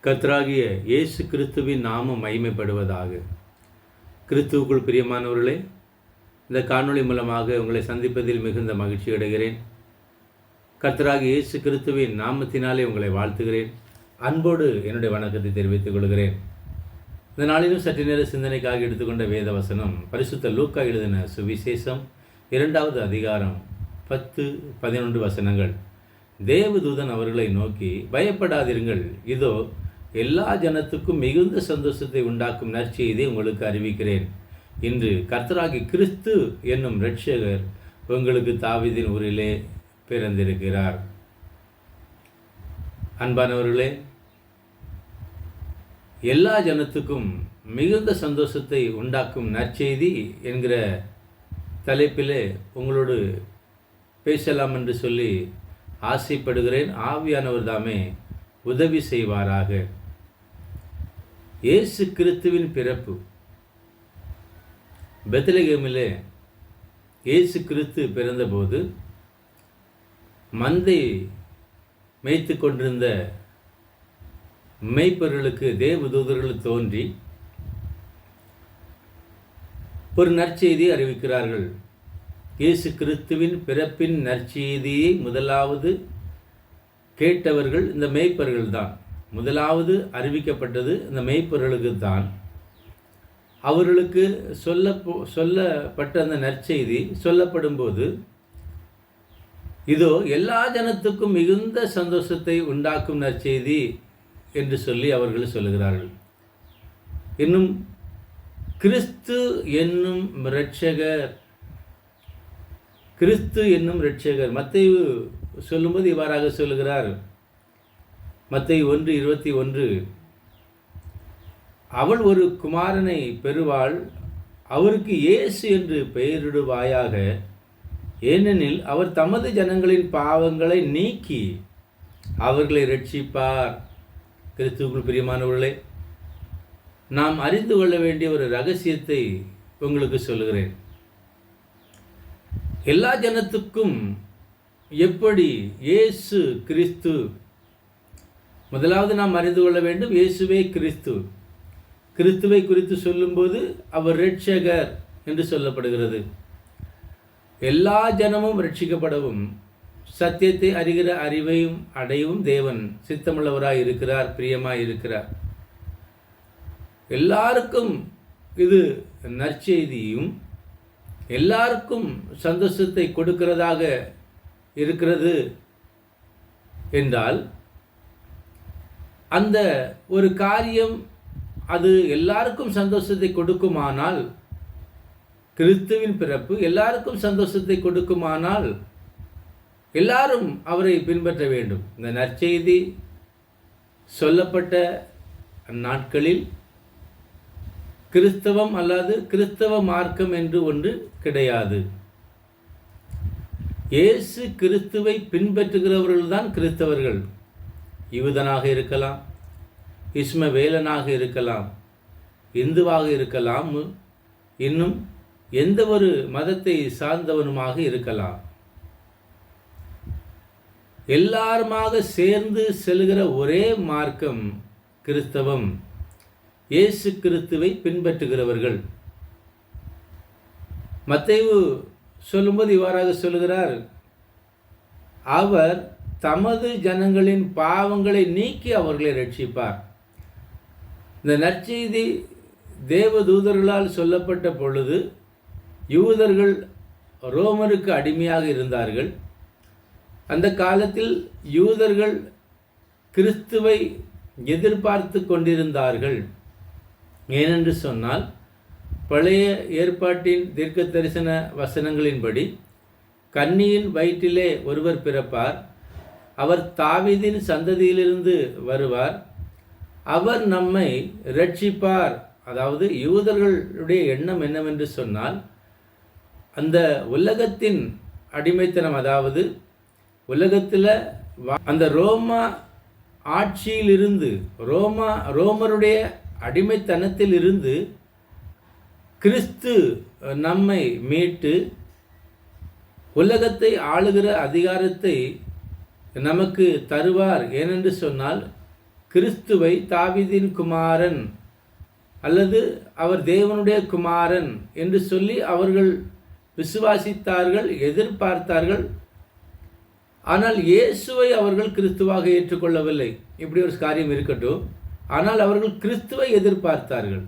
கர்த்தராகிய இயேசு கிறிஸ்துவின் நாமம் மகிமைப்படுவதாக. கிறிஸ்துவுக்குள் பிரியமானவர்களே, இந்த காணொளி மூலமாக உங்களை சந்திப்பதில் மிகுந்த மகிழ்ச்சி அடைகிறேன். கர்த்தராகிய இயேசு கிறிஸ்துவின் நாமத்தினாலே உங்களை வாழ்த்துகிறேன். அன்போடு என்னுடைய வணக்கத்தை தெரிவித்துக் கொள்கிறேன். இந்த நாளிலும் சற்று நேர சிந்தனைக்காக எடுத்துக்கொண்ட வேத வசனம் பரிசுத்த லூக்கா எழுதின சுவிசேஷம் 2வது அதிகாரம் 10-11 வசனங்கள். தேவதூதன் அவர்களை நோக்கி, பயப்படாதீர்கள், இதோ எல்லா ஜனத்துக்கும் மிகுந்த சந்தோஷத்தை உண்டாக்கும் நற்செய்தியை உங்களுக்கு அறிவிக்கிறேன். இன்று கர்த்தராகி கிறிஸ்து என்னும் இரட்சகர் உங்களுக்கு தாவீதின் ஊரிலே பிறந்திருக்கிறார். அன்பானவர்களே, எல்லா ஜனத்துக்கும் மிகுந்த சந்தோஷத்தை உண்டாக்கும் நற்செய்தி என்கிற தலைப்பிலே உங்களோடு பேசலாம் என்று சொல்லி ஆசைப்படுகிறேன். ஆவியானவர் தாமே உதவி செய்வாராக. இயேசு கிறிஸ்துவின் பிறப்பு. பெத்லகேமிலே இயேசு கிறிஸ்து பிறந்தபோது மந்தை மேய்த்து கொண்டிருந்த மேய்ப்பர்களுக்கு தேவதூதர்கள் தோன்றி ஒரு நற்செய்தியை அறிவிக்கிறார்கள். இயேசு கிறிஸ்துவின் பிறப்பின் நற்செய்தியை முதலாவது கேட்டவர்கள் இந்த மேய்ப்பர்கள் தான். முதலாவது அறிவிக்கப்பட்டது இந்த மேய்ப்பர்களுக்கு தான். அவர்களுக்கு சொல்லப்பட்ட அந்த நற்செய்தி சொல்லப்படும் போது, இதோ எல்லா ஜனத்துக்கும் மிகுந்த சந்தோஷத்தை உண்டாக்கும் நற்செய்தி என்று சொல்லி அவர்கள் சொல்லுகிறார்கள். இன்னும் கிறிஸ்து என்னும் இரட்சகர், கிறிஸ்து என்னும் இரட்சகர் மத்தேயு சொல்லும்போது இவ்வாறாக சொல்லுகிறார். மத்தேயு 1:21, அவள் ஒரு குமாரனை பெறுவாள், அவருக்கு இயேசு என்று பெயரிடுவாயாக, ஏனெனில் அவர் தமது ஜனங்களின் பாவங்களை நீக்கி அவர்களை இரட்சிப்பார். கிறிஸ்துவுக்குள் பிரியமானவர்களே, நாம் அறிந்து கொள்ள வேண்டிய ஒரு ரகசியத்தை உங்களுக்கு சொல்லுகிறேன். எல்லா ஜனத்துக்கும் எப்படி இயேசு கிறிஸ்து, முதலாவது நாம் அறிந்து கொள்ள வேண்டும், இயேசுவே கிறிஸ்து. கிறிஸ்துவை குறித்து சொல்லும்போது அவர் இரட்சகர் என்று சொல்லப்படுகிறது. எல்லா ஜனமும் இரட்சிக்கப்படவும் சத்தியத்தை அறிகிற அறிவையும் அடையவும் தேவன் சித்தமுள்ளவராய் இருக்கிறார், பிரியமாய் இருக்கிறார். எல்லாருக்கும் இது நற்செய்தியும் எல்லாருக்கும் சந்தோஷத்தை கொடுக்கிறதாக இருக்கிறது என்றால், அந்த ஒரு காரியம் அது எல்லாருக்கும் சந்தோஷத்தை கொடுக்குமானால், கிறிஸ்துவின் பிறப்பு எல்லாருக்கும் சந்தோஷத்தை கொடுக்குமானால் எல்லாரும் அவரை பின்பற்ற வேண்டும். இந்த நற்செய்தி சொல்லப்பட்ட நாட்களில் கிறிஸ்தவம் அல்லது கிறிஸ்தவ மார்க்கம் என்று ஒன்று கிடையாது. இயேசு கிறிஸ்துவை பின்பற்றுகிறவர்கள்தான் கிறிஸ்தவர்கள். யூதனாக இருக்கலாம், இஸ்மவேலனாக இருக்கலாம், இந்துவாக இருக்கலாம், இன்னும் எந்த ஒரு மதத்தை சார்ந்தவனுமாக இருக்கலாம். எல்லாருமாக சேர்ந்து செல்கிற ஒரே மார்க்கம் கிறிஸ்தவம். இயேசு கிறிஸ்துவை பின்பற்றுகிறவர்கள். மத்தேயு சொல்லும்போது இவ்வாறாக சொல்லுகிறார், அவர் தமது ஜனங்களின் பாவங்களை நீக்கி அவர்களை ரட்சிப்பார். இந்த நற்செய்தி தேவதூதர்களால் சொல்லப்பட்ட பொழுது யூதர்கள் ரோமருக்கு அடிமையாக இருந்தார்கள். அந்த காலத்தில் யூதர்கள் கிறிஸ்துவை எதிர்பார்த்து கொண்டிருந்தார்கள். ஏனென்று சொன்னால், பழைய ஏற்பாட்டின் தீர்க்க தரிசன வசனங்களின்படி கன்னியின் வயிற்றிலே ஒருவர் பிறப்பார், அவர் தாவீதின் சந்ததியிலிருந்து வருவார், அவர் நம்மை இரட்சிப்பார். அதாவது யூதர்களுடைய எண்ணம் என்னவென்று சொன்னால், அந்த உலகத்தின் அடிமைத்தனம், அதாவது உலகத்தில் அந்த ரோமா ஆட்சியிலிருந்து, ரோமருடைய அடிமைத்தனத்தில் இருந்து கிறிஸ்து நம்மை மீட்டு உலகத்தை ஆளுகிற அதிகாரத்தை நமக்கு தருவார். ஏனென்று சொன்னால், கிறிஸ்துவை தாவீதின் குமாரன் அல்லது அவர் தேவனுடைய குமாரன் என்று சொல்லி அவர்கள் விசுவாசித்தார்கள், எதிர்பார்த்தார்கள். ஆனால் இயேசுவை அவர்கள் கிறிஸ்துவாக ஏற்றுக்கொள்ளவில்லை. இப்படி ஒரு காரியம் இருக்கட்டும். ஆனால் அவர்கள் கிறிஸ்துவை எதிர்பார்த்தார்கள்.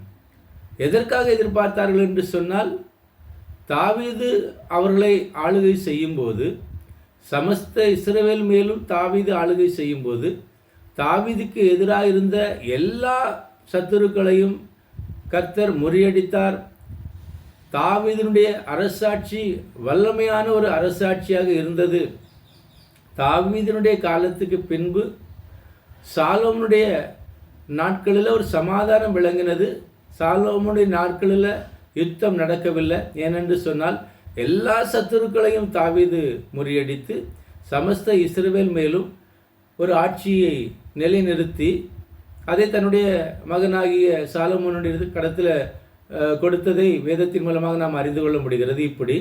எதற்காக எதிர்பார்த்தார்கள் என்று சொன்னால், தாவீது அவர்களை ஆளுகை செய்யும்போது, சமஸ்த இஸ்ரவேல் மேலும் தாவீது ஆளுகை செய்யும்போது, தாவீதுக்கு எதிராக இருந்த எல்லா சத்துருக்களையும் கர்த்தர் முறியடித்தார். தாவீதினுடைய அரசாட்சி வல்லமையான ஒரு அரசாட்சியாக இருந்தது. தாவீதினுடைய காலத்துக்கு பின்பு சாலோமனுடைய நாட்களில் ஒரு சமாதானம் விளங்கினது. சாலோமனுடைய நாட்களில் யுத்தம் நடக்கவில்லை. ஏனென்று சொன்னால் எல்லா சத்துருக்களையும் தாவீது முறியடித்து சமஸ்த இஸ்ரவேல் மேலும் ஒரு ஆட்சியை நிலைநிறுத்தி அதை தன்னுடைய மகனாகிய சாலோமோனுடைய கடத்தில் கொடுத்ததை வேதத்தின் மூலமாக நாம் அறிந்து கொள்ள முடிகிறது. இப்படி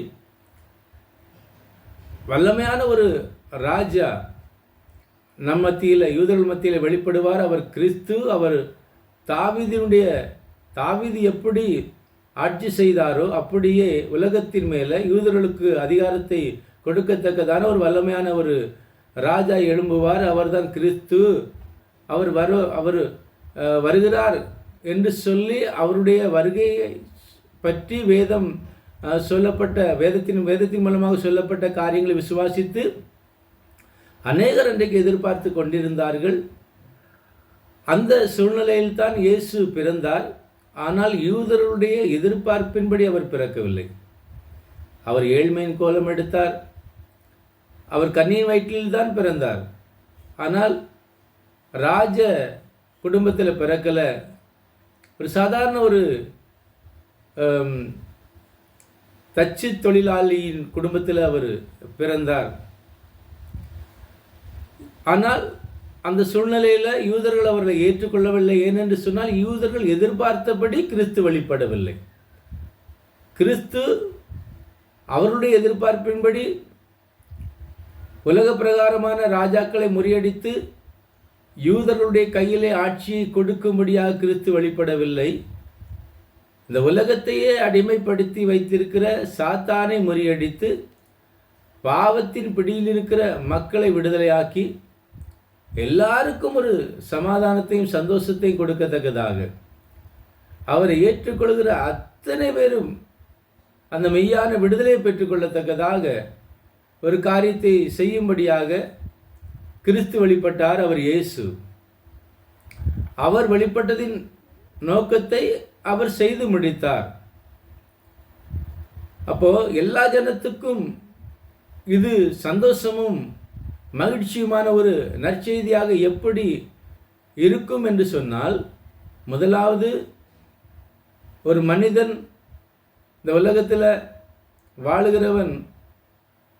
வல்லமையான ஒரு ராஜா நம் மத்தியில், யூதர்கள் மத்தியில் வெளிப்படுவார். அவர் கிறிஸ்து. அவர் தாவீது எப்படி ஆட்சி செய்தாரோ அப்படியே உலகத்தின் மேலே யூதர்களுக்கு அதிகாரத்தை கொடுக்கத்தக்கதான ஒரு வல்லமையான ஒரு ராஜா எழும்புவார். அவர்தான் கிறிஸ்து. அவர் வருகிறார் என்று சொல்லி அவருடைய வருகையை பற்றி வேதம் சொல்லப்பட்ட வேதத்தின் மூலமாக சொல்லப்பட்ட காரியங்களை விசுவாசித்து அநேகர் அன்றைக்கு எதிர்பார்த்து கொண்டிருந்தார்கள். அந்த சூழ்நிலையில் தான் இயேசு பிறந்தார். ஆனால் யூதர்களுடைய எதிர்பார்ப்பின்படி அவர் பிறக்கவில்லை. அவர் ஏழ்மையின் கோலம் எடுத்தார். அவர் கன்னியின் வயிற்றில் தான் பிறந்தார். ஆனால் ராஜ குடும்பத்தில் பிறக்கலை. ஒரு சாதாரண ஒரு தச்சு தொழிலாளியின் குடும்பத்தில் அவர் பிறந்தார். ஆனால் அந்த சூழ்நிலையில் யூதர்கள் அவர்களை ஏற்றுக்கொள்ளவில்லை. ஏனென்று சொன்னால் யூதர்கள் எதிர்பார்த்தபடி கிறிஸ்து வெளிப்படவில்லை. கிறிஸ்து அவருடைய எதிர்பார்ப்பின்படி உலக பிரகாரமான ராஜாக்களை முறியடித்து யூதர்களுடைய கையிலே ஆட்சியை கொடுக்கும்படியாக கிறிஸ்து வெளிப்படவில்லை. இந்த உலகத்தையே அடிமைப்படுத்தி வைத்திருக்கிற சாத்தானை முறியடித்து பாவத்தின் பிடியில் இருக்கிற மக்களை விடுதலையாக்கி எல்லாருக்கும் ஒரு சமாதானத்தையும் சந்தோஷத்தையும் கொடுக்கத்தக்கதாக அவரை ஏற்றுக்கொள்கிற அத்தனை பேரும் அந்த மெய்யான விடுதலையை பெற்றுக்கொள்ளத்தக்கதாக ஒரு காரியத்தை செய்யும்படியாக கிறிஸ்து வெளிப்பட்டார். அவர் இயேசு. அவர் வெளிப்பட்டதின் நோக்கத்தை அவர் செய்து முடித்தார். அப்போ எல்லா ஜனத்துக்கும் இது சந்தோஷமும் மகிழ்ச்சியுமான ஒரு நற்செய்தியாக எப்படி இருக்கும் என்று சொன்னால், முதலாவது ஒரு மனிதன் இந்த உலகத்தில் வாழுகிறவன்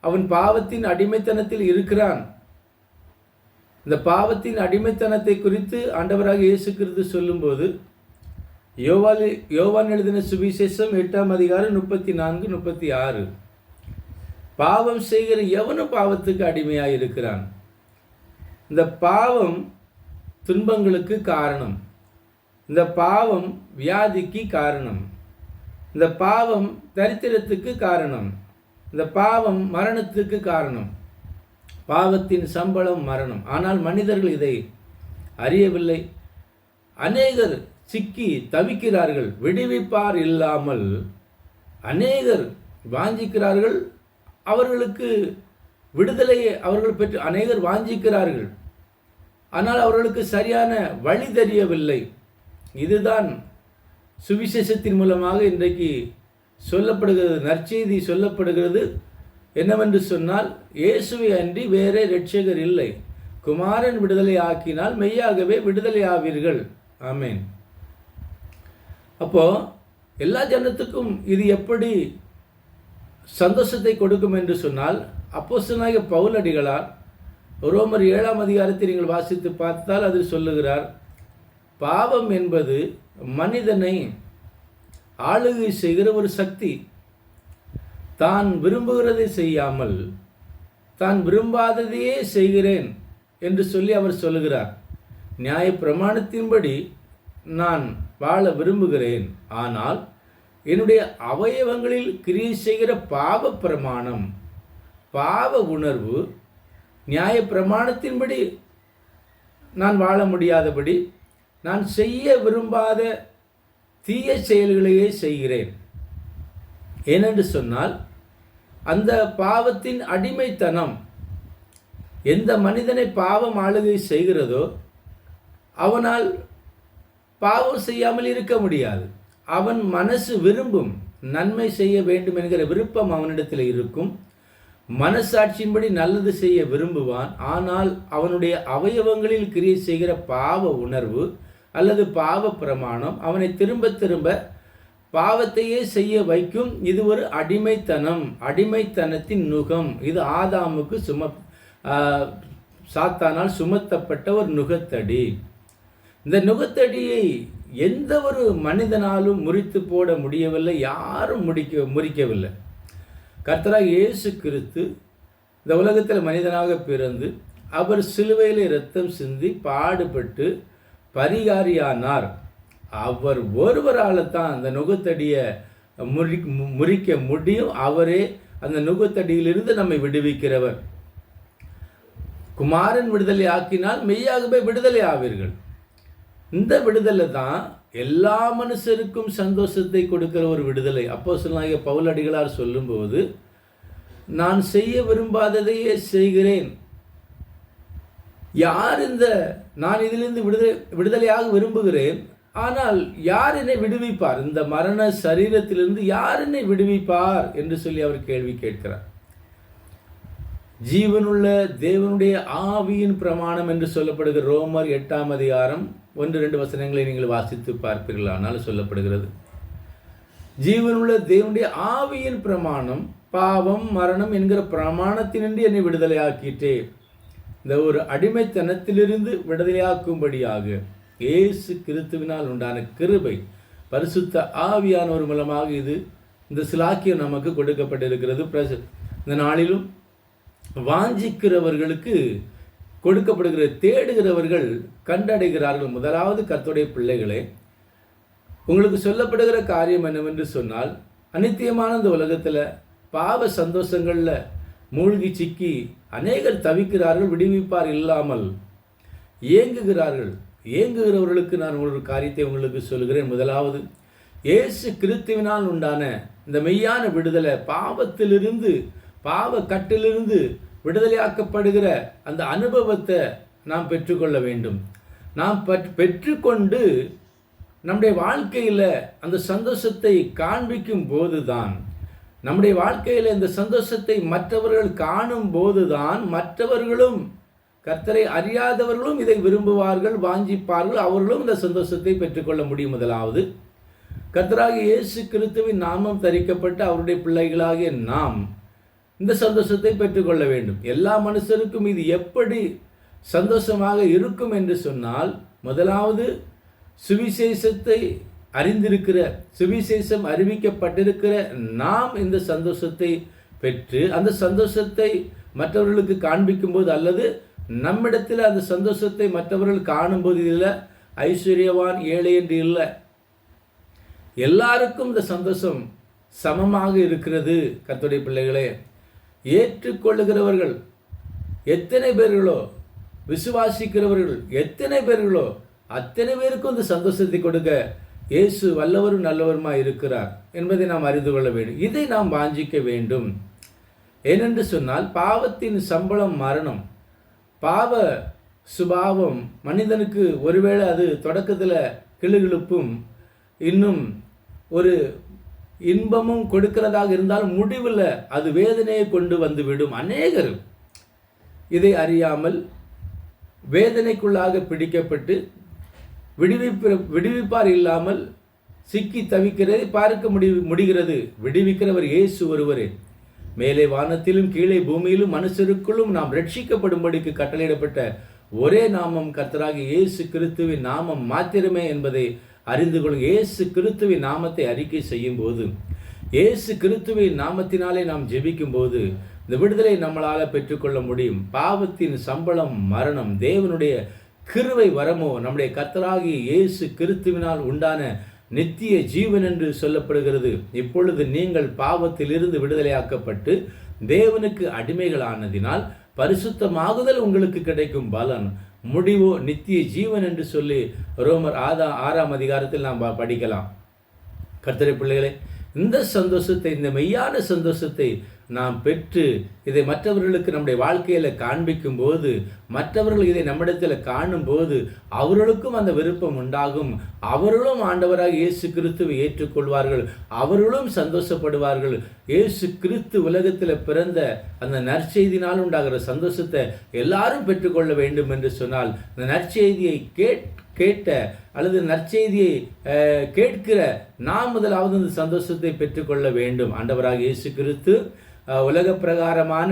அவன் பாவத்தின் அடிமைத்தனத்தில் இருக்கிறான். இந்த பாவத்தின் அடிமைத்தனத்தை குறித்து ஆண்டவராக இயேசு கிறிஸ்து சொல்லும்போது, யோவான் எழுதின சுவிசேஷம் 8ஆம் அதிகாரம் 34-36, பாவம் செய்கிற எவனும் பாவத்துக்கு அடிமையாக இருக்கிறான். இந்த பாவம் துன்பங்களுக்கு காரணம். இந்த பாவம் வியாதிக்கு காரணம். இந்த பாவம் தரித்திரத்துக்கு காரணம். இந்த பாவம் மரணத்துக்கு காரணம். பாவத்தின் சம்பளம் மரணம். ஆனால் மனிதர்கள் இதை அறியவில்லை. அநேகர் சிக்கி தவிக்கிறார்கள். விடுவிப்பார் இல்லாமல் அநேகர் வாஞ்சிக்கிறார்கள். அவர்களுக்கு விடுதலையை அவர்கள் பெற்று அநேகர் வாஞ்சிக்கிறார்கள். ஆனால் அவர்களுக்கு சரியான வழி தெரியவில்லை. இதுதான் சுவிசேஷத்தின் மூலமாக இன்றைக்கு சொல்லப்படுகிறது. நற்செய்தி சொல்லப்படுகிறது. என்னவென்று சொன்னால், இயேசுவை அன்றி வேறே இரட்சகர் இல்லை. குமாரன் விடுதலை ஆக்கினால் மெய்யாகவே விடுதலை ஆவீர்கள். ஆமேன். அப்போ எல்லா ஜனத்துக்கும் இது எப்படி சந்தோஷத்தை கொடுக்கும் என்று சொன்னால், அப்போஸ்தலனாகிய பவுலடிகளார் ரோமர் 7ஆம் அதிகாரத்தை நீங்கள் வாசித்து பார்த்தால் அதில் சொல்லுகிறார், பாவம் என்பது மனிதனை ஆளுகை செய்கிற ஒரு சக்தி. தான் விரும்புகிறதை செய்யாமல் தான் விரும்பாததையே செய்கிறேன் என்று சொல்லி அவர் சொல்லுகிறார். நியாயப்பிரமாணத்தின்படி நான் வாழ விரும்புகிறேன். ஆனால் என்னுடைய அவயவங்களில் கிரியை செய்கிற பாவ பிரமாணம், பாவ உணர்வு நியாயப்பிரமாணத்தின்படி நான் வாழ முடியாதபடி நான் செய்ய விரும்பாத தீய செயல்களையே செய்கிறேன். ஏனென்று சொன்னால், அந்த பாவத்தின் அடிமைத்தனம் எந்த மனிதனை பாவம் ஆளுகை செய்கிறதோ அவனால் பாவம் செய்யாமல் இருக்க முடியாது. அவன் மனசு விரும்பும், நன்மை செய்ய வேண்டும் என்கிற விருப்பம் அவனிடத்தில் இருக்கும். மனசாட்சியின்படி நல்லது செய்ய விரும்புவான். ஆனால் அவனுடைய அவயவங்களில் கிரியை செய்கிற பாவ உணர்வு அல்லது பாவ பிரமாணம் அவனை திரும்ப திரும்ப பாவத்தையே செய்ய வைக்கும். இது ஒரு அடிமைத்தனம், அடிமைத்தனத்தின் நுகம். இது ஆதாமுக்கு சாத்தானால் சுமத்தப்பட்ட ஒரு நுகத்தடி. இந்த நுகத்தடியை எந்த ஒரு மனிதனாலும் முறித்து போட முடியவில்லை, யாரும் முறிக்கவில்லை. கர்த்தராகிய இயேசு கிறிஸ்து இந்த உலகத்தில் மனிதனாக பிறந்து அவர் சிலுவையில் இரத்தம் சிந்தி பாடுபட்டு பரிகாரியானார். அவர் ஒருவரால் தான் அந்த நுகத்தடியை முறிக்க முடியும். அவரே அந்த நுகத்தடியிலிருந்து நம்மை விடுவிக்கிறவர். குமாரன் விடுதலை ஆக்கினால் மெய்யாகவே விடுதலை ஆவீர்கள். இந்த விடுதலை தான் எல்லா மனுஷருக்கும் சந்தோஷத்தை கொடுக்கிற ஒரு விடுதலை. அப்போஸ்தலனாகிய பவுல் அடிகளார் சொல்லும்போது, நான் செய்ய விரும்பாததையே செய்கிறேன். நான் இதிலிருந்து விடுதலையாக விரும்புகிறேன், ஆனால் யார் என்னை விடுவிப்பார்? இந்த மரண சரீரத்திலிருந்து யார் என்னை விடுவிப்பார் என்று சொல்லி அவர் கேள்வி கேட்கிறார். ஜீவனுள்ள தேவனுடைய ஆவியின் பிரமாணம் என்று சொல்லப்படுகிற ரோமர் 8ஆம் அதிகாரம் 1-2 வசனங்களை நீங்கள் வாசித்து பார்ப்பீர்கள். ஆனால் சொல்லப்படுகிறது, ஜீவனுள்ள தேவனுடைய ஆவியின் பிரமாணம் பாவம் மரணம் என்கிற பிரமாணத்தினின்று என்னை விடுதலையாக்கிட்டே. இந்த ஒரு அடிமைத்தனத்திலிருந்து விடுதலையாக்கும்படியாக இயேசு கிறிஸ்துவினால் உண்டான கிருபை, பரிசுத்த ஆவியானவர் மூலமாக இந்த சிலாக்கியம் நமக்கு கொடுக்கப்பட்டிருக்கிறது. இந்த நாளிலும் வாஞ்சிக்கிறவர்களுக்கு கொடுக்கப்படுகிற, தேடுகிறவர்கள் கண்டடைகிறார்கள். முதலாவது கர்த்தருடைய பிள்ளைகளே, உங்களுக்கு சொல்லப்படுகிற காரியம் என்னவென்று சொன்னால், அநித்தியமான இந்த உலகத்தில் பாவ சந்தோஷங்களில் மூழ்கி சிக்கி அநேகர் தவிக்கிறார்கள். விடுவிப்பார் இல்லாமல் ஏங்குகிறார்கள். ஏங்குகிறவர்களுக்கு நான் ஒரு காரியத்தை உங்களுக்கு சொல்கிறேன். முதலாவது, இயேசு கிறிஸ்துவினால் உண்டான இந்த மெய்யான விடுதலை, பாவத்திலிருந்து பாவ கட்டிலிருந்து விடுதலையாக்கப்படுகிற அந்த அனுபவத்தை நாம் பெற்றுக்கொள்ள வேண்டும். நாம் பெற்றுக்கொண்டு நம்முடைய வாழ்க்கையில் அந்த சந்தோஷத்தை காண்பிக்கும் போதுதான், நம்முடைய வாழ்க்கையில் இந்த சந்தோஷத்தை மற்றவர்கள் காணும் போதுதான் மற்றவர்களும், கர்த்தரை அறியாதவர்களும் இதை விரும்புவார்கள், வாஞ்சிப்பார்கள். அவர்களும் இந்த சந்தோஷத்தை பெற்றுக்கொள்ள முடியும். முதலாவது, கர்த்தராகிய இயேசு கிறிஸ்துவின் நாமம் தரிக்கப்பட்ட அவருடைய பிள்ளைகளாகிய நாம் இந்த சந்தோஷத்தை பெற்றுக்கொள்ள வேண்டும். எல்லா மனுஷருக்கும் இது எப்படி சந்தோஷமாக இருக்கும் என்று சொன்னால், முதலாவது சுவிசேஷத்தை அறிந்திருக்கிற, சுவிசேஷம் அறிவிக்கப்பட்டிருக்கிற நாம் இந்த சந்தோஷத்தை பெற்று அந்த சந்தோஷத்தை மற்றவர்களுக்கு காண்பிக்கும் போது, அல்லது நம்மிடத்தில் அந்த சந்தோஷத்தை மற்றவர்கள் காணும்போது, இதில் ஐஸ்வர்யவான் ஏழை என்று இல்லை, எல்லாருக்கும் இந்த சந்தோஷம் சமமாக இருக்கிறது. கர்த்தருடைய பிள்ளைகளே, ஏற்றுக்கொள்ளுகிறவர்கள் எத்தனை பேர்களோ, விசுவாசிக்கிறவர்கள் எத்தனை பேர்களோ, அத்தனை பேருக்கும் இந்த சந்தோஷத்தை கொடுக்க இயேசு வல்லவரும் நல்லவருமாய் இருக்கிறார் என்பதை நாம் அறிந்து கொள்ள வேண்டும். இதை நாம் வாஞ்சிக்க வேண்டும். ஏனென்று சொன்னால், பாவத்தின் சம்பளம் மரணம். பாவ சுபாவம் மனிதனுக்கு ஒருவேளை அது தொடக்கத்தில் கிளுகிழுப்பும் இன்னும் ஒரு இன்பமும் கொடுக்கிறதாக இருந்தாலும் முடிவில் அது வேதனையை கொண்டு வந்துவிடும். அநேகர் இதை அறியாமல் வேதனைக்குள்ளாக பிடிக்கப்பட்டு விடுவிப்பார் இல்லாமல் சிக்கி தவிக்கிறதை பார்க்க முடிகிறது. விடுவிக்கிறவர் இயேசு ஒருவரே. மேலே வானத்திலும் கீழே பூமியிலும் மனுஷருக்குள்ளும் நாம் ரட்சிக்கப்படும்படிக்கு கட்டளையிடப்பட்ட ஒரே நாமம் கர்த்தராகிய இயேசு கிறிஸ்துவின் நாமம் மாத்திரமே என்பதை அறிந்து கொள்ளுங்கள். இயேசு கிறிஸ்துவின் நாமத்தை அறிக்கை செய்யும் போது, இயேசு கிறிஸ்துவின் நாமத்தினாலே நாம் ஜெபிக்கும் போது இந்த விடுதலை நம்மளால் பெற்றுக்கொள்ள முடியும். பாவத்தின் சம்பளம் மரணம். தேவனுடைய கிருபை வரமோ நம்முடைய கர்த்தராகிய இயேசு கிறிஸ்துவினால் உண்டான நித்திய ஜீவன் என்று சொல்லப்படுகிறது. இப்பொழுது நீங்கள் பாவத்திலிருந்து விடுதலையாக்கப்பட்டு தேவனுக்கு அடிமைகளானதினால் பரிசுத்தமாகுதல் உங்களுக்கு கிடைக்கும் பலன் முடிவோ நித்திய ஜீவன் என்று சொல்லி ரோமர் 6ஆம் அதிகாரத்தில் நாம் படிக்கலாம். கர்த்தருடைய பிள்ளைகளே, இந்த சந்தோஷத்தை, இந்த மெய்யான சந்தோஷத்தை நாம் பெற்று இதை மற்றவர்களுக்கு நம்முடைய வாழ்க்கையில் காண்பிக்கும் போது, மற்றவர்கள் இதை நம்மிடத்தில் காணும்போது அவர்களுக்கும் அந்த விருப்பம் உண்டாகும். அவர்களும் ஆண்டவராக இயேசு கிறிஸ்துவை ஏற்றுக்கொள்வார்கள். அவர்களும் சந்தோஷப்படுவார்கள். இயேசு கிறிஸ்து உலகத்தில் பிறந்த அந்த நற்செய்தினால் உண்டாகிற சந்தோஷத்தை எல்லாரும் பெற்றுக்கொள்ள வேண்டும் என்று சொன்னால், இந்த நற்செய்தியை கேட்ட அல்லது நற்செய்தியை கேட்கிற நாம் முதலாவது இந்த சந்தோஷத்தை பெற்றுக்கொள்ள வேண்டும். ஆண்டவராக இயேசு கிறிஸ்து உலக பிரகாரமான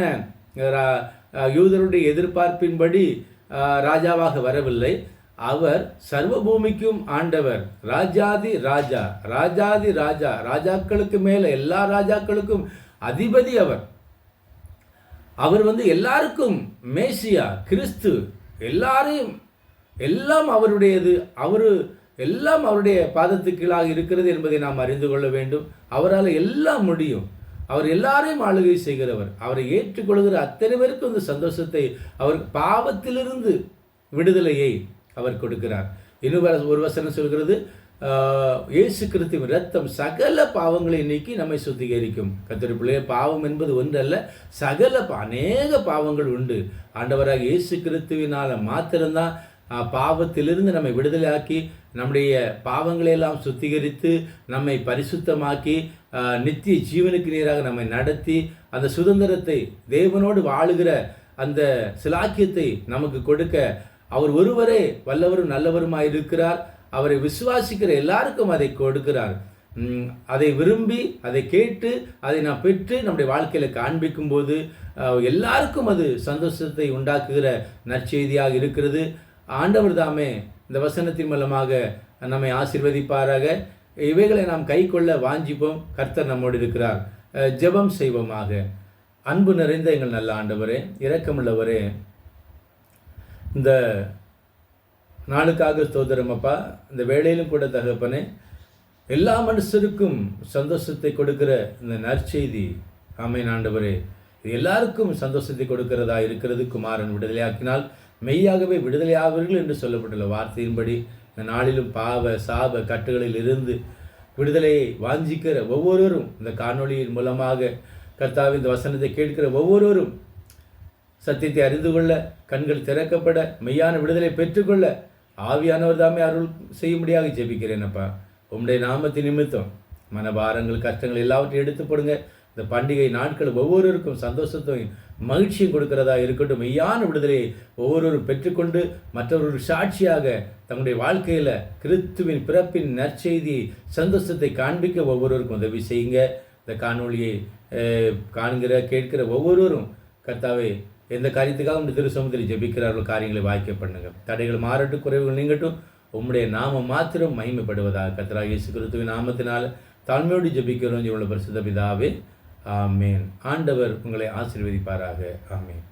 யூதருடைய எதிர்பார்ப்பின்படி ராஜாவாக வரவில்லை. அவர் சர்வபூமிக்கும் ஆண்டவர், ராஜாதி ராஜா, ராஜாதி ராஜா, ராஜாக்களுக்கு மேலே எல்லா ராஜாக்களுக்கும் அதிபதி. அவர் எல்லாருக்கும் மேசியா, கிறிஸ்து, எல்லாம் அவருடையது. எல்லாம் அவருடைய பாதத்துக்கு கீழாக இருக்கிறது என்பதை நாம் அறிந்து கொள்ள வேண்டும். அவரால் எல்லாம் முடியும். அவர் எல்லாரையும் ஆளுகை செய்கிறவர். அவரை ஏற்றுக்கொள்கிற அத்தனை பேருக்கும் இந்த சந்தோஷத்தை, அவர் பாவத்திலிருந்து விடுதலையை அவர் கொடுக்கிறார். இன்னும் ஒரு வசனம் சொல்கிறது, இயேசு கிறிஸ்துவின் இரத்தம் சகல பாவங்களை நீக்கி நம்மை சுத்திகரிக்கும். கர்த்தருடைய பிள்ளையே, பாவம் என்பது ஒன்றல்ல, அநேக பாவங்கள் உண்டு. ஆண்டவராக இயேசு கிறிஸ்துவினால் மாத்திரம்தான் பாவத்திலிருந்து நம்மை விடுதலையாக்கி நம்முடைய பாவங்களையெல்லாம் சுத்திகரித்து நம்மை பரிசுத்தமாக்கி நித்திய ஜீவனுக்கு நேராக நம்மை நடத்தி அந்த சுதந்திரத்தை, தேவனோடு வாழுகிற அந்த சிலாக்கியத்தை நமக்கு கொடுக்க அவர் ஒருவரே வல்லவரும் நல்லவருமாய் இருக்கிறார். அவரை விசுவாசிக்கிற எல்லாருக்கும் அதை கொடுக்கிறார். அதை விரும்பி, அதை கேட்டு, அதை நாம் பெற்று நம்முடைய வாழ்க்கையில் காண்பிக்கும் போது எல்லாருக்கும் அது சந்தோஷத்தை உண்டாக்குகிற நற்செய்தியாக இருக்கிறது. ஆண்டவர் தாமே இந்த வசனத்தின் மூலமாக நம்மை ஆசீர்வதிப்பாராக. இவைகளை நாம் கை கொள்ள வாஞ்சிப்போம். கர்த்தர் நம்மோடு இருக்கிறார். ஜெபம் செய்வோமாக. அன்பு நிறைந்த எங்கள் நல்ல ஆண்டவரே, இரக்கமுள்ளவரே, இந்த நாளுக்காக ஸ்தோத்திரம் அப்பா. இந்த வேளையிலும் கூட தகப்பனே, எல்லா மனுஷருக்கும் சந்தோஷத்தை கொடுக்கிற இந்த நற்செய்தி, ஆமென் ஆண்டவரே, இது எல்லாருக்கும் சந்தோஷத்தை கொடுக்கிறதா இருக்கிறது. குமாரன் விடுதலையாக்கினால் மெய்யாகவே விடுதலையாவீர்கள் என்று சொல்லப்பட்டுள்ள வார்த்தையின்படி இந்த நாளிலும் பாவ சாப கட்டுகளில் இருந்து விடுதலையை வாஞ்சிக்கிற ஒவ்வொருவரும், இந்த காணொளியின் மூலமாக கர்த்தாவின் இந்த வசனத்தை கேட்கிற ஒவ்வொருவரும் சத்தியத்தை அறிந்து கொள்ள, கண்கள் திறக்கப்பட, மெய்யான விடுதலை பெற்றுக்கொள்ள ஆவியானவர் தாமே அருள் செய்யும்படியாக ஜெபிக்கிறேன் அப்பா. உம்முடைய நாமத்தின் நிமித்தம் மனபாரங்கள், கஷ்டங்கள் எல்லாவற்றையும் எடுத்து போடுங்க. இந்த பண்டிகை நாட்கள் ஒவ்வொருவருக்கும் சந்தோஷத்தையும் மகிழ்ச்சியும் கொடுக்கிறதா இருக்கட்டும். மெய்யான விடுதலையை ஒவ்வொருவரும் பெற்றுக்கொண்டு மற்றவர்கள் சாட்சியாக தங்களுடைய வாழ்க்கையில் கிறிஸ்துவின் பிறப்பின் நற்செய்தி சந்தோஷத்தை காண்பிக்க ஒவ்வொருவருக்கும் உதவி செய்யுங்க. இந்த காணொளியை காண்கிற கேட்கிற ஒவ்வொருவரும் கர்த்தாவே, எந்த காரியத்துக்காக உங்கள் திரு சமூகத்தில் ஜெபிக்கிறார்கள் காரியங்களை வாய்க்க பண்ணுங்க. தடைகள் மாறட்டும், குறைவுகள் நீங்கட்டும். உம்முடைய நாமம் மாத்திரம் மகிமைப்படுவதாக கர்த்தராகிய இயேசு கிறிஸ்துவின் நாமத்தினால் தாழ்மையோடு ஜெபிக்கிறோம். இவ்வளவு பரிசுத்த பிதாவே, ஆமேன். ஆண்டவர் உங்களை ஆசீர்வதிப்பாராக. ஆமேன்.